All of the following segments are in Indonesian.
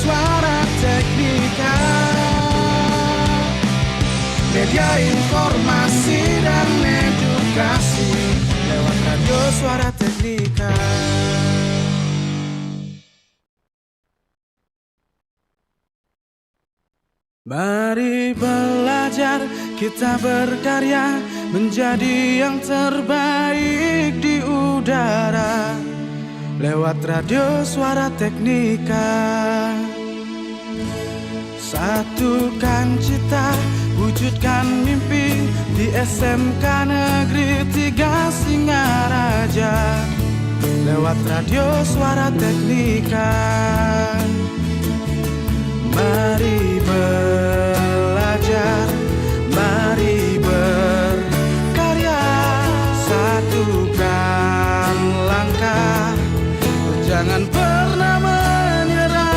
Suara Teknika, media informasi dan edukasi lewat radio Suara Teknika. Mari belajar, kita berkarya menjadi yang terbaik di udara lewat radio Suara Teknika. Satukan cita, wujudkan mimpi di SMK Negeri 3 Singaraja lewat radio Suara Teknika. Mari belajar, mari berkarya, satukan langkah, jangan pernah menyerah.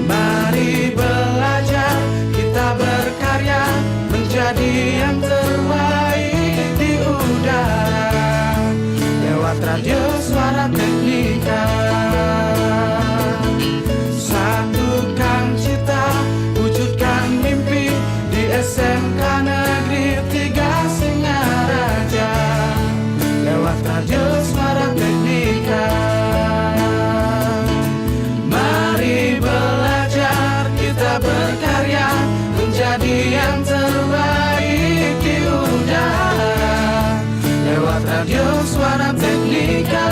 Mari belajar, kita berkarya menjadi yang terbaik di udara lewat radio Suara Teknika. Satukan cita, wujudkan mimpi di SMK Negeri 3 Singaraja lewat radio Suara Teknika. Mari belajar, kita berkarya menjadi yang terbaik di udara lewat radio Suara Teknika.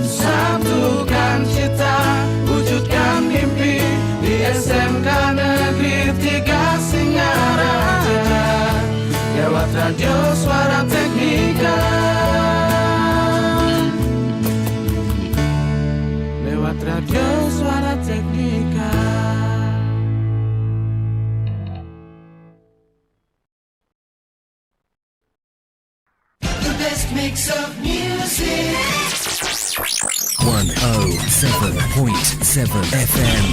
Satukan cita, wujudkan mimpi di SMK Negeri 3 Singaraja lewat radio Suara Teknika. Lewat radio Suara Teknika. The best mix of music. 107.7 FM.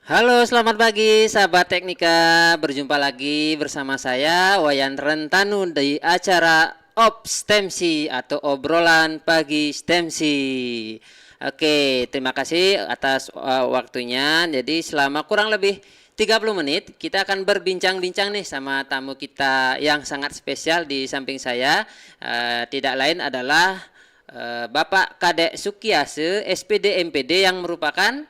Halo, selamat pagi sahabat Teknika. Berjumpa lagi bersama saya Wayan Rentanu di acara Obstemsi atau obrolan pagi STEMSI. Oke, terima kasih atas waktunya. Jadi selama kurang lebih 30 menit kita akan berbincang-bincang nih sama tamu kita yang sangat spesial di samping saya. Tidak lain adalah Bapak Kadek Sukiase SPD MPD yang merupakan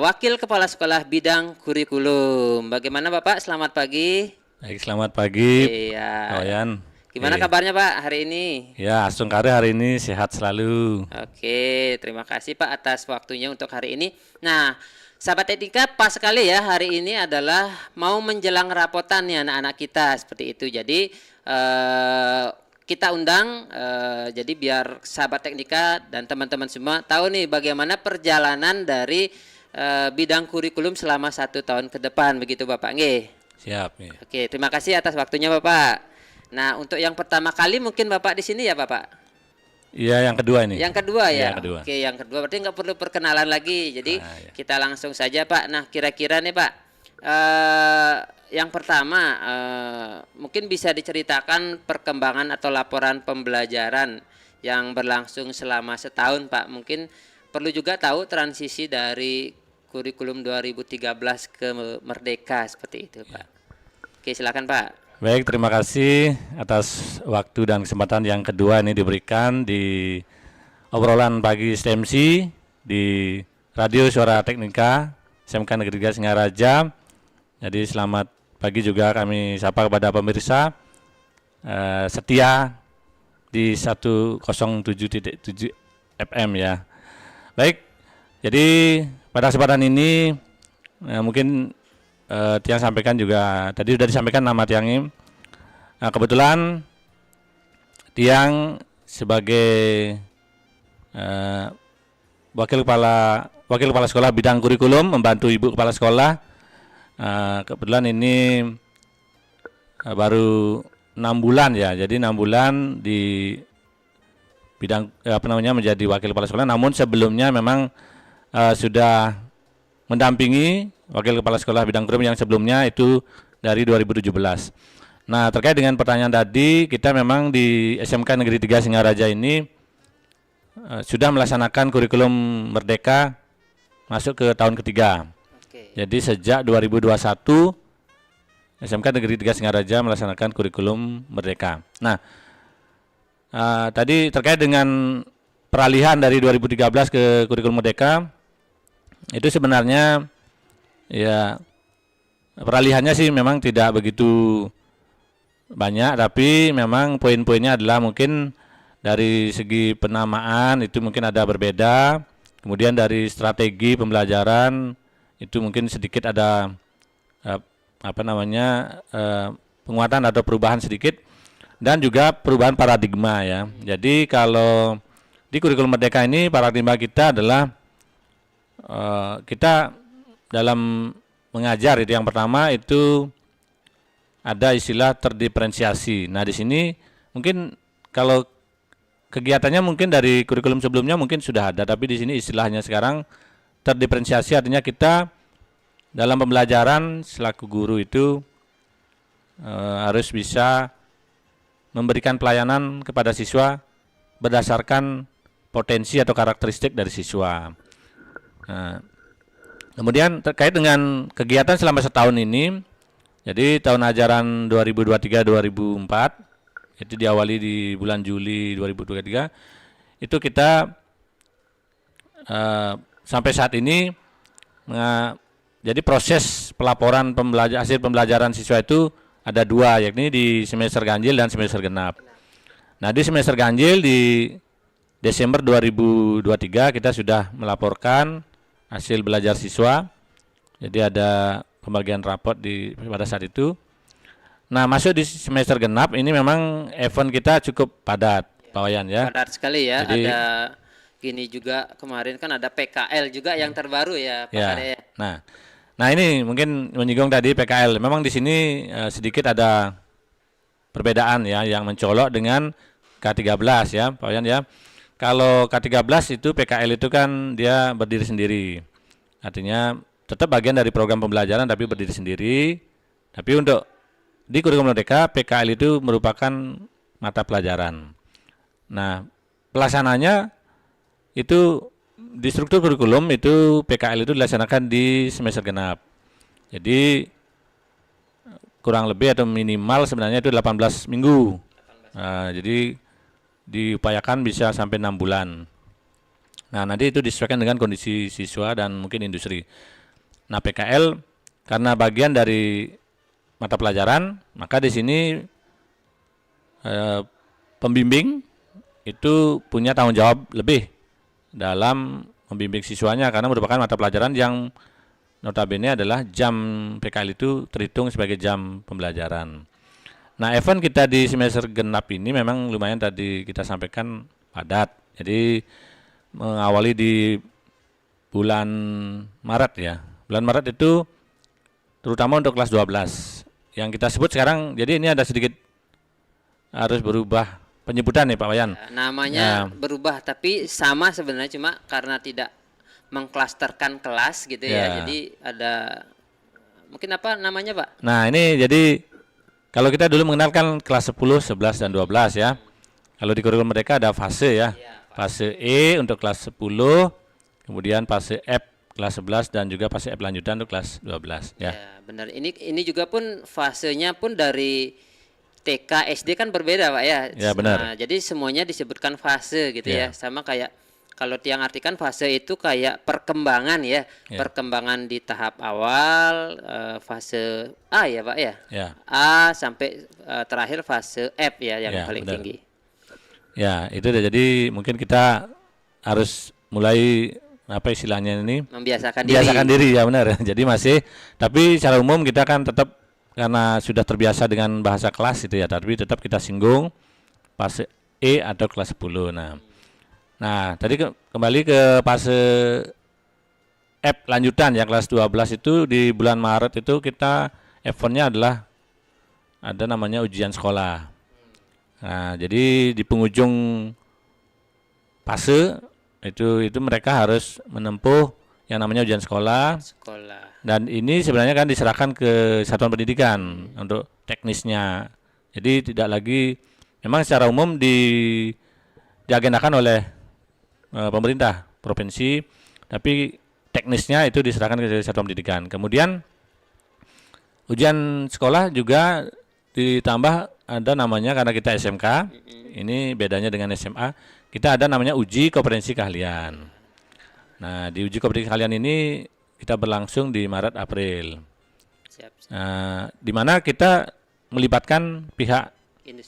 Wakil Kepala Sekolah Bidang Kurikulum. Bagaimana Bapak? Selamat pagi. Baik, selamat pagi. Iya. Wayan. Gimana kabarnya Pak hari ini? Ya, Asungkare hari ini sehat selalu. Oke, terima kasih Pak atas waktunya untuk hari ini. Nah, sahabat Teknika, pas sekali ya hari ini adalah mau menjelang rapotan ya anak-anak kita seperti itu. Jadi kita undang jadi biar sahabat Teknika dan teman-teman semua tahu nih bagaimana perjalanan dari bidang kurikulum selama 1 tahun ke depan, begitu Bapak nggih? Siap. Ya. Oke, terima kasih atas waktunya Bapak. Nah, untuk yang pertama kali mungkin Bapak di sini ya Bapak? Iya, yang kedua ini. Yang kedua ya? Yang kedua. Oke, yang kedua berarti nggak perlu perkenalan lagi. Jadi ya. kita langsung saja Pak. Nah, kira-kira nih Pak, yang pertama mungkin bisa diceritakan perkembangan atau laporan pembelajaran yang berlangsung selama setahun Pak. Mungkin perlu juga tahu transisi dari kurikulum 2013 ke Merdeka seperti itu Pak. Oke, silakan Pak. Baik, terima kasih atas waktu dan kesempatan yang kedua ini diberikan di obrolan pagi STEMSI di Radio Suara Teknika SMK Negeri 3 Singaraja. Jadi selamat pagi juga kami sapa kepada pemirsa setia di 107.7 FM ya. Baik, jadi pada kesempatan ini mungkin Tiang sampaikan juga, tadi sudah disampaikan nama Tiangnya. Nah, kebetulan Tiang sebagai wakil kepala sekolah bidang kurikulum membantu ibu kepala sekolah. Kebetulan ini baru 6 bulan ya, jadi 6 bulan di bidang menjadi wakil kepala sekolah. Namun sebelumnya memang sudah mendampingi wakil kepala sekolah bidang kurikulum yang sebelumnya itu dari 2017. Nah, terkait dengan pertanyaan tadi, kita memang di SMK Negeri 3 Singaraja ini sudah melaksanakan kurikulum Merdeka masuk ke tahun ketiga. Oke. Jadi sejak 2021 SMK Negeri 3 Singaraja melaksanakan kurikulum Merdeka. Nah, tadi terkait dengan peralihan dari 2013 ke kurikulum Merdeka, itu sebenarnya ya peralihannya sih memang tidak begitu banyak, tapi memang poin-poinnya adalah mungkin dari segi penamaan itu mungkin ada berbeda, kemudian dari strategi pembelajaran itu mungkin sedikit ada penguatan atau perubahan sedikit, dan juga perubahan paradigma ya. Jadi kalau di kurikulum Merdeka ini paradigma kita adalah kita dalam mengajar itu yang pertama itu ada istilah terdiferensiasi. Nah, di sini mungkin kalau kegiatannya mungkin dari kurikulum sebelumnya mungkin sudah ada, tapi di sini istilahnya sekarang terdiferensiasi, artinya kita dalam pembelajaran selaku guru itu harus bisa memberikan pelayanan kepada siswa berdasarkan potensi atau karakteristik dari siswa. Nah, kemudian terkait dengan kegiatan selama setahun ini, jadi tahun ajaran 2023-2024 itu diawali di bulan Juli 2023, itu kita sampai saat ini jadi proses pelaporan hasil pembelajaran siswa itu ada dua, yakni di semester ganjil dan semester genap. Nah, di semester ganjil di Desember 2023 kita sudah melaporkan hasil belajar siswa. Jadi ada pembagian rapot pada saat itu. Nah, masuk di semester genap ini memang event kita cukup padat, Pak Wayan ya. Padat sekali ya. Jadi, ada gini juga kemarin kan ada PKL juga yang terbaru ya, Pak Kade ya. Nah ini mungkin menyinggung tadi PKL. Memang di sini sedikit ada perbedaan ya yang mencolok dengan K13 ya, Pak Wayan ya. Kalau K13 itu PKL itu kan dia berdiri sendiri. Artinya tetap bagian dari program pembelajaran tapi berdiri sendiri. Tapi untuk di kurikulum Merdeka PKL itu merupakan mata pelajaran. Nah, pelaksananya itu di struktur kurikulum itu PKL itu dilaksanakan di semester genap. Jadi kurang lebih atau minimal sebenarnya itu 18 minggu. Nah, jadi diupayakan bisa sampai 6 bulan. Nah, nanti itu disesuaikan dengan kondisi siswa dan mungkin industri. Nah, PKL karena bagian dari mata pelajaran, maka di sini pembimbing itu punya tanggung jawab lebih dalam membimbing siswanya karena merupakan mata pelajaran yang notabene adalah jam PKL itu terhitung sebagai jam pembelajaran. Nah, event kita di semester genap ini memang lumayan tadi kita sampaikan padat. Jadi mengawali di bulan Maret ya. Bulan Maret itu terutama untuk kelas 12. Yang kita sebut sekarang, jadi ini ada sedikit harus berubah penyebutan nih Pak Wayan. Ya, namanya berubah tapi sama sebenarnya, cuma karena tidak mengklasterkan kelas gitu ya. Jadi ada mungkin apa namanya Pak? Nah, ini jadi kalau kita dulu mengenalkan kelas 10, 11 dan 12 ya. Kalau di kurikulum Merdeka ada fase ya. Fase E untuk kelas 10, kemudian fase F kelas 11 dan juga fase F lanjutan untuk kelas 12 ya. Ya, benar. Ini juga pun fasenya pun dari TK SD kan berbeda Pak ya. Ya, benar. Nah, jadi semuanya disebutkan fase gitu ya. Sama kayak kalau tiang artikan fase itu kayak perkembangan ya. Perkembangan di tahap awal, fase A ya Pak ya. A sampai terakhir fase F ya yang paling benar. tinggi. Ya, itu jadi mungkin kita harus mulai apa istilahnya ini Membiasakan diri ya benar. Jadi masih, tapi secara umum kita kan tetap karena sudah terbiasa dengan bahasa kelas itu ya, tapi tetap kita singgung fase E atau kelas 10. Nah, tadi kembali ke fase F lanjutan ya kelas 12 itu di bulan Maret itu kita eventnya adalah ada namanya ujian sekolah. Nah, jadi di penghujung fase itu mereka harus menempuh yang namanya ujian sekolah. Dan ini sebenarnya kan diserahkan ke satuan pendidikan untuk teknisnya. Jadi tidak lagi, memang secara umum diagendakan oleh pemerintah provinsi, tapi teknisnya itu diserahkan ke satuan pendidikan. Kemudian ujian sekolah juga ditambah ada namanya, karena kita SMK, ini bedanya dengan SMA, kita ada namanya uji kompetensi keahlian. Nah, di uji kompetensi keahlian ini kita berlangsung di Maret April. Di mana kita melibatkan pihak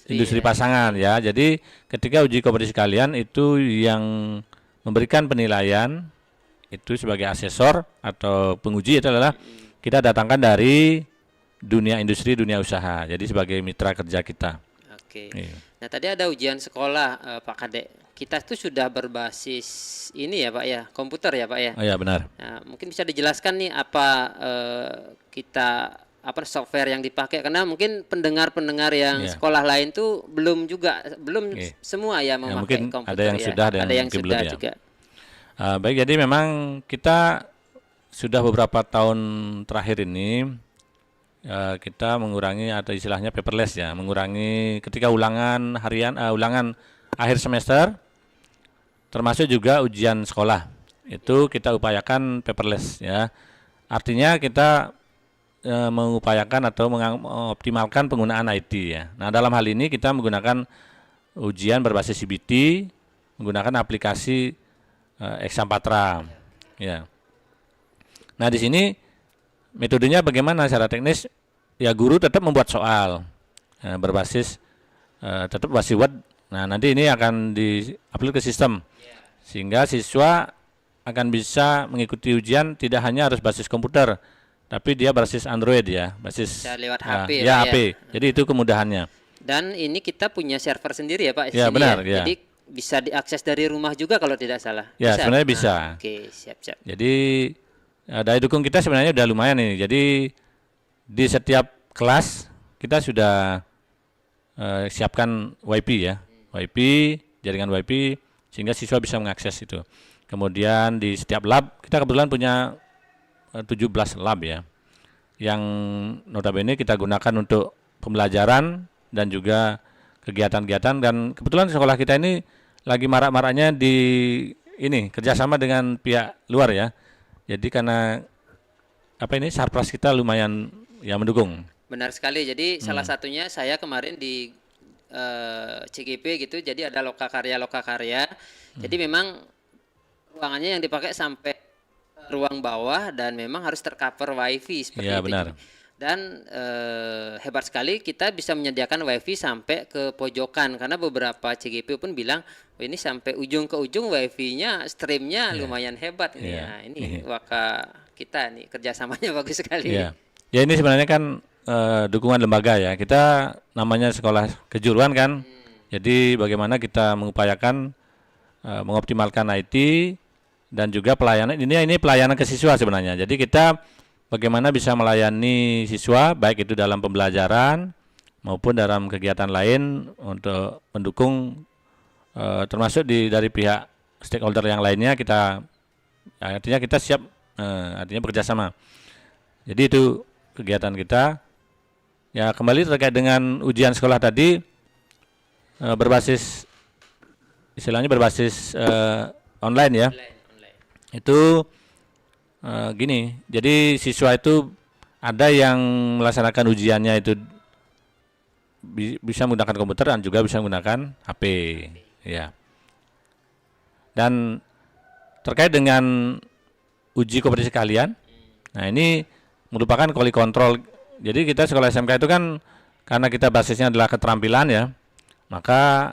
industri pasangan ya. Jadi ketika uji kompetensi keahlian itu yang memberikan penilaian itu sebagai asesor atau penguji itu adalah kita datangkan dari dunia industri, dunia usaha. Jadi sebagai mitra kerja kita. Oke. Nah, tadi ada ujian sekolah, Pak Kadek. Kita tuh sudah berbasis ini ya Pak ya, komputer ya Pak ya. Oh ya, benar. Nah, mungkin bisa dijelaskan nih apa software yang dipakai, karena mungkin pendengar-pendengar yang sekolah lain tuh belum semua ya memakai komputer. Ada yang sudah, ada yang mungkin belum juga. Baik, jadi memang kita sudah beberapa tahun terakhir ini kita mengurangi atau istilahnya paperless ya, mengurangi ketika ulangan harian, ulangan akhir semester, termasuk juga ujian sekolah, itu kita upayakan paperless ya. Artinya kita mengupayakan atau mengoptimalkan penggunaan IT ya. Nah, dalam hal ini kita menggunakan ujian berbasis CBT, menggunakan aplikasi Exampatra ya. Nah, di sini metodenya bagaimana secara teknis? Ya, guru tetap membuat soal berbasis tetap berbasis Word. Nah, nanti ini akan di-upload ke sistem sehingga siswa akan bisa mengikuti ujian tidak hanya harus basis komputer, tapi dia berbasis Android ya, basis lewat HP ya, HP. Jadi itu kemudahannya. Dan ini kita punya server sendiri ya Pak? Ya, benar ya. Jadi bisa diakses dari rumah juga kalau tidak salah. Ya, bisa? sebenarnya bisa. Oke, siap-siap. Jadi daya dukung kita sebenarnya udah lumayan ini. Jadi di setiap kelas kita sudah siapkan WiFi ya, WiFi, jaringan WiFi, sehingga siswa bisa mengakses itu. Kemudian di setiap lab kita kebetulan punya 17 lab ya, yang notabene kita gunakan untuk pembelajaran dan juga kegiatan-kegiatan. Dan kebetulan sekolah kita ini lagi marak-maraknya di ini kerjasama dengan pihak luar ya. Jadi karena Sarpras kita lumayan ya mendukung. Benar sekali. Jadi salah satunya saya kemarin di CGP gitu. Jadi ada lokakarya. Jadi memang ruangannya yang dipakai sampai ruang bawah dan memang harus tercover WiFi seperti ya, itu. benar. Dan hebat sekali kita bisa menyediakan WiFi sampai ke pojokan, karena beberapa CGP pun bilang ini sampai ujung ke ujung WiFi-nya, streamnya lumayan hebat ini ya. Ini waka kita nih kerjasamanya bagus sekali. Ya ini sebenarnya kan dukungan lembaga ya. Kita namanya sekolah kejuruan kan. Jadi bagaimana kita mengupayakan mengoptimalkan IT dan juga pelayanan. Ini pelayanan ke siswa sebenarnya. Jadi kita bagaimana bisa melayani siswa baik itu dalam pembelajaran maupun dalam kegiatan lain untuk mendukung termasuk dari pihak stakeholder yang lainnya. Artinya kita siap artinya bekerjasama. Jadi itu kegiatan kita. Ya, kembali terkait dengan ujian sekolah tadi berbasis istilahnya berbasis online ya. Itu gini, jadi siswa itu ada yang melaksanakan ujiannya itu bisa menggunakan komputer dan juga bisa menggunakan HP ya. Dan terkait dengan uji kompetensi keahlian, nah ini merupakan quality control. Jadi kita sekolah SMK itu kan karena kita basisnya adalah keterampilan ya, maka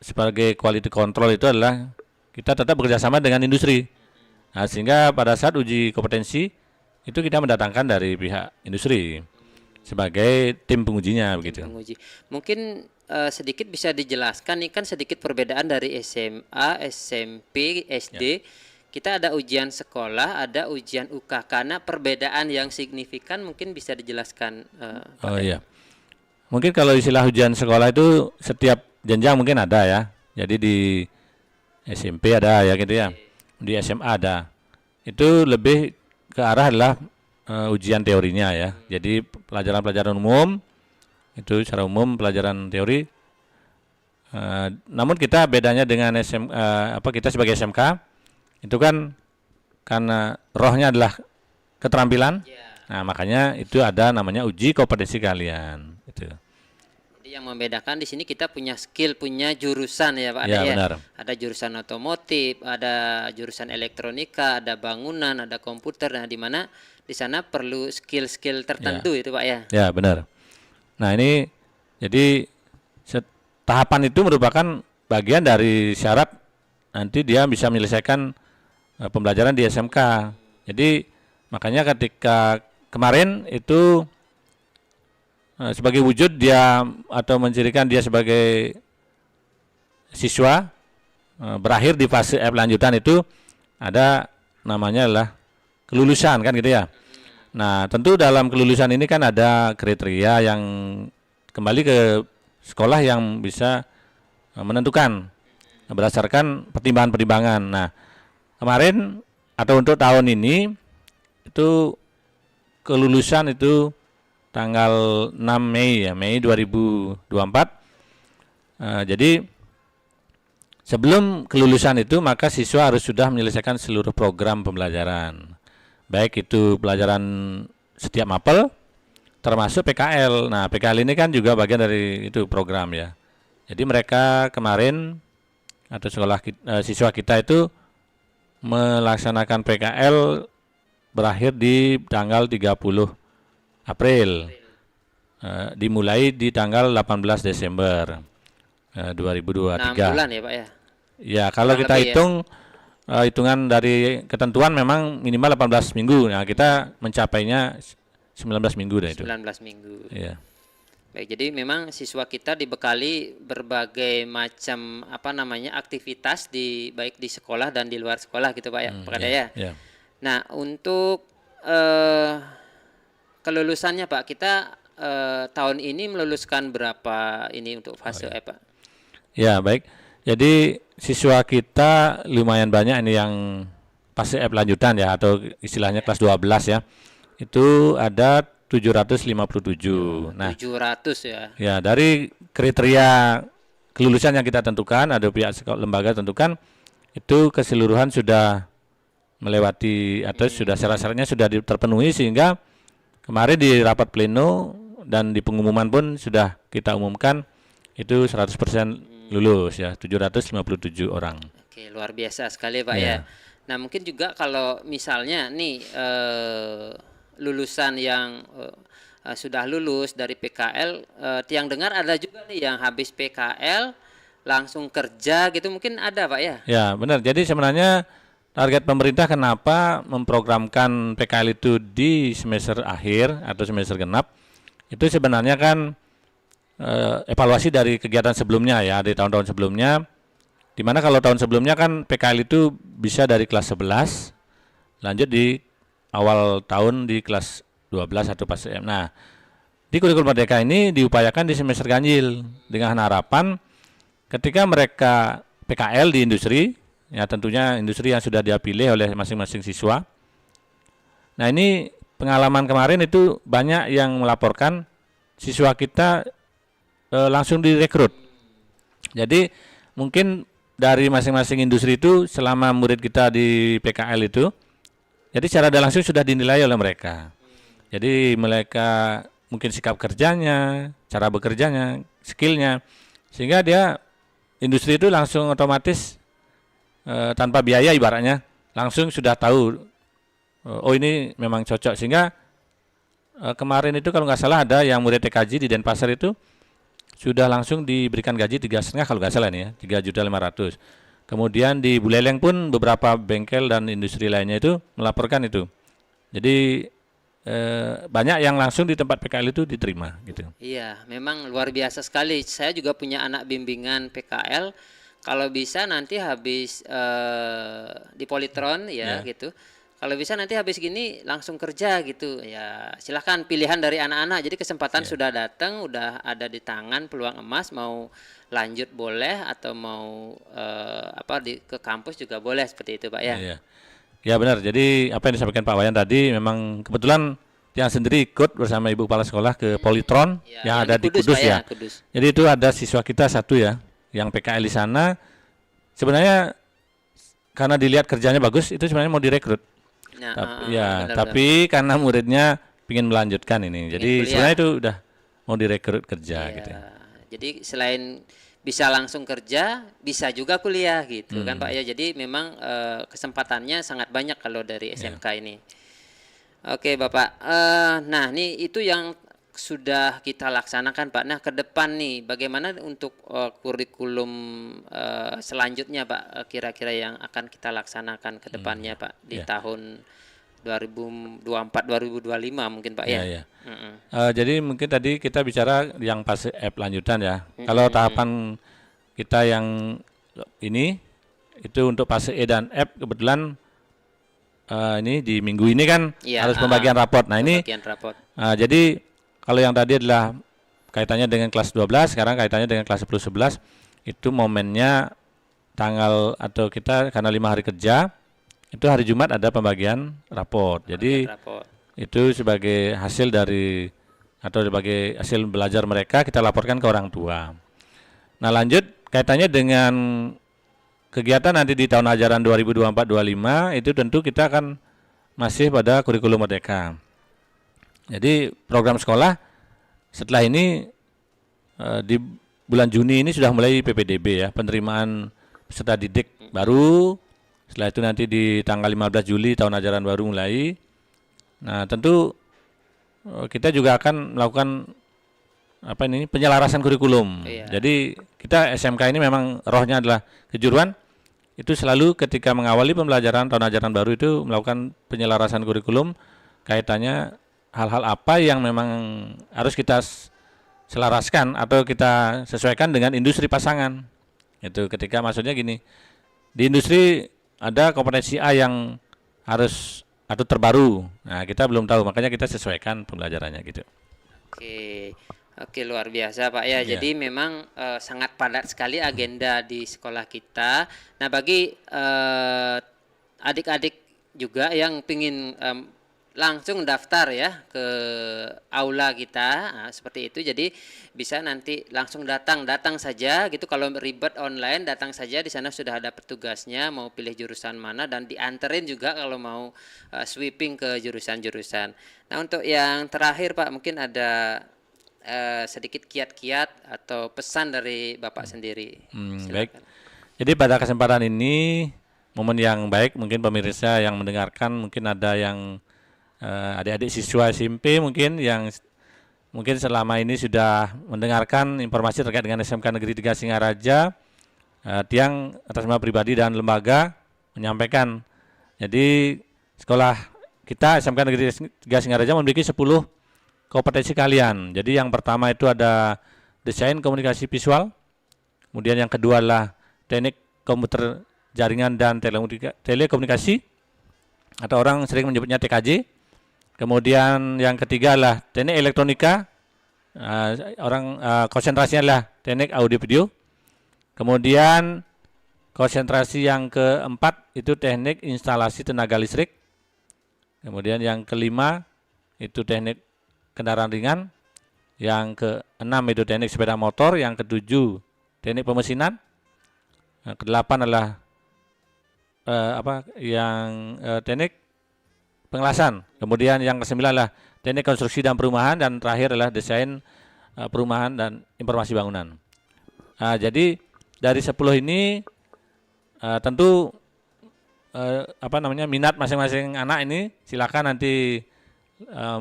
sebagai quality control itu adalah kita tetap bekerjasama dengan industri. Nah, sehingga pada saat uji kompetensi itu kita mendatangkan dari pihak industri sebagai tim pengujinya begitu. Penguji. Mungkin sedikit bisa dijelaskan nih, kan sedikit perbedaan dari SMA, SMP, SD. Ya. Kita ada ujian sekolah, ada ujian UK. Karena perbedaan yang signifikan mungkin bisa dijelaskan. Iya. Mungkin kalau istilah ujian sekolah itu setiap jenjang mungkin ada ya. Jadi di SMP ada ya gitu ya. Di SMA ada. Itu lebih ke arah adalah ujian teorinya ya. Jadi pelajaran-pelajaran umum itu secara umum pelajaran teori. Namun kita bedanya dengan kita sebagai SMK itu kan karena rohnya adalah keterampilan. Nah, makanya itu ada namanya uji kompetensi kalian itu. Jadi yang membedakan di sini kita punya skill, punya jurusan ya Pak. Ya, benar. Ada jurusan otomotif, ada jurusan elektronika, ada bangunan, ada komputer. Nah, di mana di sana perlu skill-skill tertentu itu Pak ya. Ya, benar. Nah, ini jadi tahapan itu merupakan bagian dari syarat nanti dia bisa menyelesaikan pembelajaran di SMK. Jadi makanya ketika kemarin itu sebagai wujud dia atau mencirikan dia sebagai siswa berakhir di fase F lanjutan itu ada namanya adalah kelulusan kan gitu ya. Nah, tentu dalam kelulusan ini kan ada kriteria yang kembali ke sekolah yang bisa menentukan berdasarkan pertimbangan-pertimbangan. Nah, kemarin atau untuk tahun ini itu kelulusan itu tanggal 6 Mei ya, Mei 2024. Jadi sebelum kelulusan itu maka siswa harus sudah menyelesaikan seluruh program pembelajaran. Baik itu pelajaran setiap mapel termasuk PKL. Nah, PKL ini kan juga bagian dari itu program ya. Jadi mereka kemarin atau siswa kita itu melaksanakan PKL berakhir di tanggal 30 April. Dimulai di tanggal 18 Desember 2023. 6 bulan ya Pak ya. Ya, kalau kita hitung hitungan dari ketentuan memang minimal 18 minggu. Nah, kita mencapainya 19 minggu dah itu. 19 minggu. Iya. Baik, jadi memang siswa kita dibekali berbagai macam aktivitas baik di sekolah dan di luar sekolah gitu Pak ya, Pak Kada ya. Iya. Nah, untuk kelulusannya Pak, kita tahun ini meluluskan berapa ini untuk fase F Pak? Ya, baik. Jadi siswa kita lumayan banyak ini yang fase F lanjutan ya atau istilahnya kelas 12 ya. Itu ada 757. Nah, 700 ya. Ya, dari kriteria kelulusan yang kita tentukan, ada pihak lembaga tentukan, itu keseluruhan sudah melewati atau sudah syarat-syaratnya sudah terpenuhi sehingga kemarin di rapat pleno dan di pengumuman pun sudah kita umumkan itu 100% lulus ya, 757 orang. Oke, luar biasa sekali Pak ya. Nah, mungkin juga kalau misalnya nih lulusan yang sudah lulus dari PKL, tiang dengar ada juga nih yang habis PKL langsung kerja gitu, mungkin ada Pak ya? Ya, benar. Jadi sebenarnya target pemerintah kenapa memprogramkan PKL itu di semester akhir atau semester genap, itu sebenarnya kan evaluasi dari kegiatan sebelumnya ya, di tahun-tahun sebelumnya, dimana kalau tahun sebelumnya kan PKL itu bisa dari kelas 11 lanjut di awal tahun di kelas 12 atau pas M. Nah, di kurikulum Merdeka ini diupayakan di semester ganjil dengan harapan ketika mereka PKL di industri, ya tentunya industri yang sudah dia pilih oleh masing-masing siswa. Nah, ini pengalaman kemarin itu banyak yang melaporkan siswa kita langsung direkrut. Jadi mungkin dari masing-masing industri itu selama murid kita di PKL itu, jadi secara tidak langsung sudah dinilai oleh mereka. Jadi mereka mungkin sikap kerjanya, cara bekerjanya, skillnya, sehingga dia industri itu langsung otomatis tanpa biaya ibaratnya langsung sudah tahu oh ini memang cocok. Sehingga kemarin itu kalau nggak salah ada yang murid TKJ di Denpasar itu sudah langsung diberikan gaji 3,5 kalau nggak salah ini ya, 3.500.000. Kemudian di Buleleng pun beberapa bengkel dan industri lainnya itu melaporkan itu. Jadi banyak yang langsung di tempat PKL itu diterima gitu. Iya, memang luar biasa sekali. Saya juga punya anak bimbingan PKL. Kalau bisa nanti habis di Politron ya gitu. Kalau bisa nanti habis gini langsung kerja gitu. Ya, silahkan pilihan dari anak-anak. Jadi kesempatan sudah datang, udah ada di tangan peluang emas, mau lanjut boleh atau mau ke kampus juga boleh seperti itu Pak ya. Iya. Ya benar. Jadi apa yang disampaikan Pak Wayan tadi memang kebetulan yang sendiri ikut bersama Ibu Kepala Sekolah ke Politron Ya, yang ada di Kudus Pak, ya. Kudus. Jadi itu ada siswa kita satu ya yang PKL di sana. Sebenarnya karena dilihat kerjanya bagus itu sebenarnya mau direkrut. Nah, benar-benar. Tapi karena muridnya ingin melanjutkan ini. Jadi kuliah. sebenarnya itu udah mau direkrut kerja Iya. gitu. Ya. Jadi selain bisa langsung kerja, bisa juga kuliah gitu kan Pak ya. Jadi memang kesempatannya sangat banyak kalau dari SMK ini. Oke Bapak, nah ini itu yang sudah kita laksanakan Pak. Nah ke depan nih bagaimana untuk kurikulum selanjutnya Pak, kira-kira yang akan kita laksanakan ke depannya Pak di tahun 2024-2025 mungkin Pak ya? Iya. Jadi mungkin tadi kita bicara yang fase F lanjutan ya. Kalau tahapan kita yang ini itu untuk fase E dan F kebetulan ini di minggu ini kan harus pembagian raport. Nah ini pembagian raport. Jadi kalau yang tadi adalah kaitannya dengan kelas 12, sekarang kaitannya dengan kelas 10 11 itu momennya tanggal atau kita karena 5 hari kerja itu hari Jumat ada pembagian raport. Jadi itu sebagai hasil dari atau sebagai hasil belajar mereka kita laporkan ke orang tua. Nah lanjut kaitannya dengan kegiatan nanti di tahun ajaran 2024-25 itu tentu kita akan masih pada kurikulum merdeka. Jadi program sekolah setelah ini di bulan Juni ini sudah mulai PPDB ya, penerimaan peserta didik baru. Setelah itu nanti di tanggal 15 Juli tahun ajaran baru mulai. Nah tentu kita juga akan melakukan penyelarasan kurikulum. Jadi kita SMK ini memang rohnya adalah kejuruan. Itu selalu ketika mengawali pembelajaran tahun ajaran baru itu melakukan penyelarasan kurikulum kaitannya hal-hal apa yang memang harus kita selaraskan atau kita sesuaikan dengan industri pasangan. Itu ketika maksudnya gini, di industri ada kompetensi A yang harus atau terbaru. Nah kita belum tahu makanya kita sesuaikan pembelajarannya gitu. Oke, luar biasa Pak ya. Jadi memang sangat padat sekali agenda di sekolah kita. Nah bagi adik-adik juga yang pingin langsung daftar ya ke aula kita seperti itu. Jadi bisa nanti langsung datang saja gitu. Kalau ribet online datang saja, di sana sudah ada petugasnya mau pilih jurusan mana dan dianterin juga kalau mau sweeping ke jurusan-jurusan. Nah untuk yang terakhir Pak mungkin ada sedikit kiat-kiat atau pesan dari Bapak sendiri. Baik. Jadi pada kesempatan ini momen yang baik mungkin pemirsa yang mendengarkan mungkin ada yang adik-adik siswa SMP mungkin yang mungkin selama ini sudah mendengarkan informasi terkait dengan SMK Negeri 3 Singaraja. Tiang atas nama pribadi dan lembaga menyampaikan. Jadi sekolah kita SMK Negeri 3 Singaraja memiliki 10 kompetensi kalian. Jadi yang pertama itu ada desain komunikasi visual, kemudian yang kedua adalah teknik komputer jaringan dan telekomunikasi, atau orang sering menyebutnya TKJ. Kemudian yang ketiga adalah teknik elektronika, konsentrasinya adalah teknik audio video. Kemudian konsentrasi yang keempat itu teknik instalasi tenaga listrik. Kemudian yang kelima itu teknik kendaraan ringan, yang keenam itu teknik sepeda motor, yang ketujuh teknik pemesinan, yang kedelapan adalah teknik pengelasan, kemudian yang kesembilan adalah teknik konstruksi dan perumahan, dan terakhir adalah desain perumahan dan informasi bangunan. Jadi dari 10 ini tentu minat masing-masing anak ini silakan nanti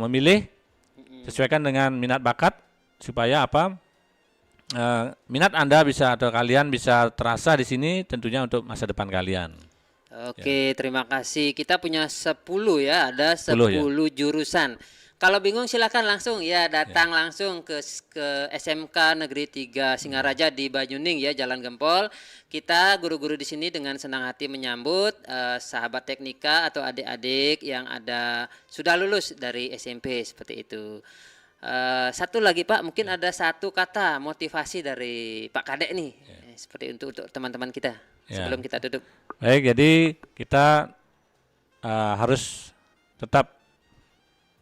memilih sesuaikan dengan minat bakat supaya minat Anda bisa atau kalian bisa terasa di sini tentunya untuk masa depan kalian. Oke, terima kasih. Kita punya 10 ya, ada 10 jurusan. Kalau bingung silakan langsung ya datang langsung ke SMK Negeri 3 Singaraja di Banyuning ya, Jalan Gempol. Kita guru-guru di sini dengan senang hati menyambut sahabat teknika atau adik-adik yang sudah lulus dari SMP seperti itu. Satu lagi Pak, mungkin ada satu kata motivasi dari Pak Kadek nih, seperti untuk teman-teman kita sebelum kita tutup. Baik, jadi kita harus tetap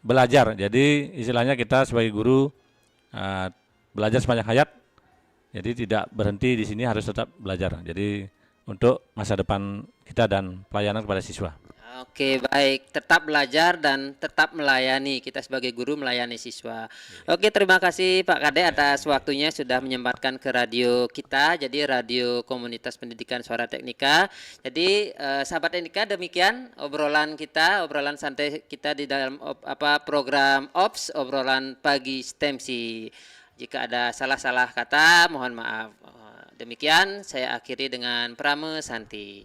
belajar. Jadi istilahnya kita sebagai guru belajar sepanjang hayat. Jadi tidak berhenti di sini, harus tetap belajar. Jadi untuk masa depan kita dan pelayanan kepada siswa. Oke, baik. Tetap belajar dan tetap melayani. Kita sebagai guru melayani siswa. Oke, terima kasih Pak Kade atas waktunya sudah menyempatkan ke radio kita. Jadi Radio Komunitas Pendidikan Suara Teknika. Jadi sahabat Teknika, demikian obrolan kita, obrolan santai kita di dalam program OPS, obrolan pagi STEMSI. Jika ada salah-salah kata, mohon maaf. Demikian saya akhiri dengan Prame Santi.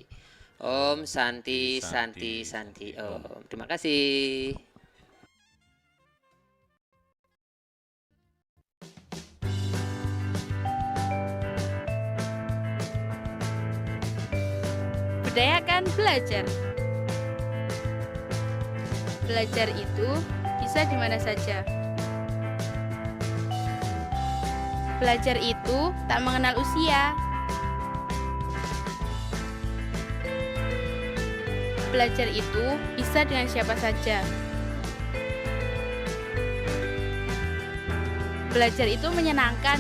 Om Santi Santi Santi Om. Terima kasih. Budayakan belajar. Belajar itu bisa di mana saja. Belajar itu tak mengenal usia. Belajar itu bisa dengan siapa saja. Belajar itu menyenangkan.